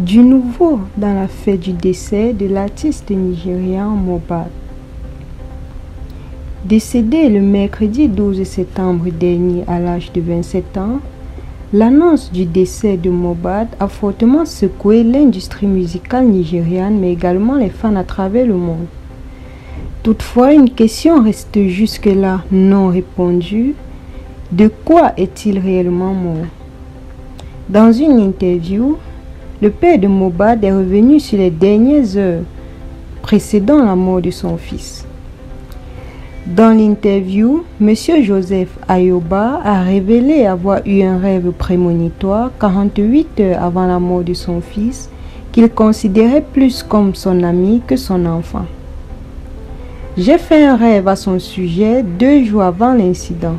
Du nouveau dans l'affaire du décès de l'artiste nigérian Mohbad. Décédé le mercredi 12 septembre dernier à l'âge de 27 ans, l'annonce du décès de Mohbad a fortement secoué l'industrie musicale nigériane mais également les fans à travers le monde. Toutefois, une question reste jusque-là non répondue. De quoi est-il réellement mort? Dans une interview, le père de Mohbad est revenu sur les dernières heures précédant la mort de son fils. Dans l'interview, M. Joseph Ayoba a révélé avoir eu un rêve prémonitoire 48 heures avant la mort de son fils, qu'il considérait plus comme son ami que son enfant. J'ai fait un rêve à son sujet 2 jours avant l'incident.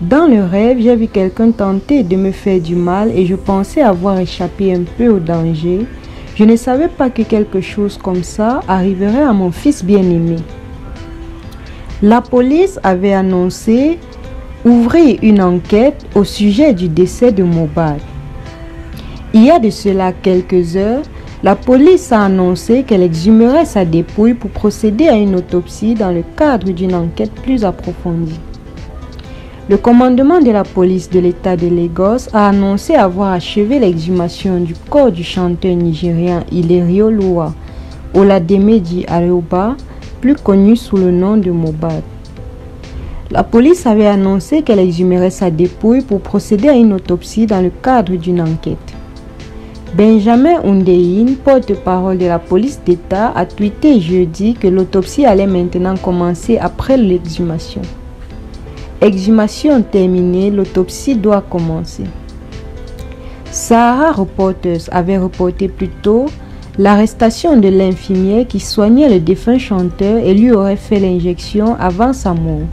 Dans le rêve, j'ai vu quelqu'un tenter de me faire du mal et je pensais avoir échappé un peu au danger. Je ne savais pas que quelque chose comme ça arriverait à mon fils bien-aimé. La police avait annoncé ouvrir une enquête au sujet du décès de Mohbad. Il y a de cela quelques heures, la police a annoncé qu'elle exhumerait sa dépouille pour procéder à une autopsie dans le cadre d'une enquête plus approfondie. Le commandement de la police de l'État de Lagos a annoncé avoir achevé l'exhumation du corps du chanteur nigérien Ileriyo Oluwa Olademedi Ayoba, plus connu sous le nom de Mohbad. La police avait annoncé qu'elle exhumerait sa dépouille pour procéder à une autopsie dans le cadre d'une enquête. Benjamin Hundeyin, porte-parole de la police d'État, a tweeté jeudi que l'autopsie allait maintenant commencer après l'exhumation. Exhumation terminée, l'autopsie doit commencer. Sahara Reporters avait reporté plus tôt l'arrestation de l'infirmière qui soignait le défunt chanteur et lui aurait fait l'injection avant sa mort.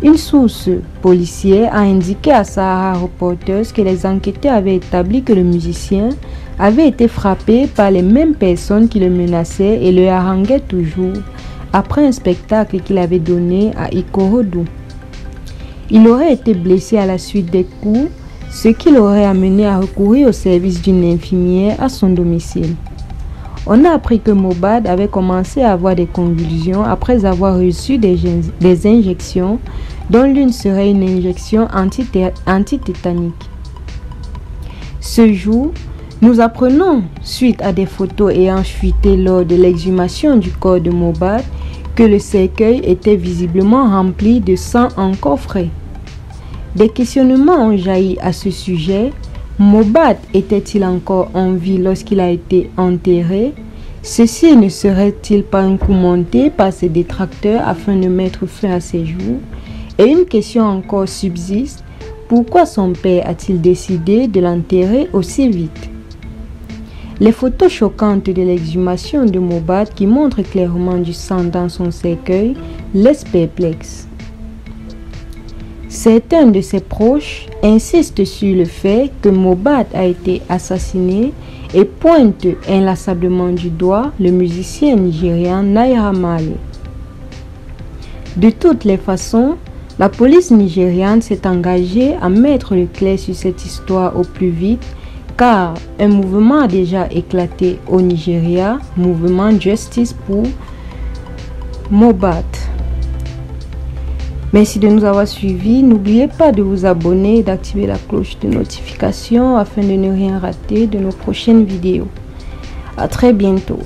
Une source policière a indiqué à Sahara Reporters que les enquêteurs avaient établi que le musicien avait été frappé par les mêmes personnes qui le menaçaient et le haranguaient toujours après un spectacle qu'il avait donné à Ikorodu. Il aurait été blessé à la suite des coups, ce qui l'aurait amené à recourir au service d'une infirmière à son domicile. On a appris que Mohbad avait commencé à avoir des convulsions après avoir reçu des injections, dont l'une serait une injection antitétanique. Ce jour, nous apprenons, suite à des photos ayant fuité lors de l'exhumation du corps de Mohbad, que le cercueil était visiblement rempli de sang encore frais. Des questionnements ont jailli à ce sujet. Mohbad était-il encore en vie lorsqu'il a été enterré? Ceci ne serait-il pas un coup monté par ses détracteurs afin de mettre fin à ses jours? Et une question encore subsiste, pourquoi son père a-t-il décidé de l'enterrer aussi vite? Les photos choquantes de l'exhumation de Mohbad qui montrent clairement du sang dans son cercueil laissent perplexe. Certains de ses proches insistent sur le fait que Mohbad a été assassiné et pointent inlassablement du doigt le musicien nigérian Naira Marley. De toutes les façons, la police nigériane s'est engagée à mettre le clair sur cette histoire au plus vite car un mouvement a déjà éclaté au Nigeria, mouvement Justice pour Mohbad. Merci de nous avoir suivis. N'oubliez pas de vous abonner et d'activer la cloche de notification afin de ne rien rater de nos prochaines vidéos. À très bientôt.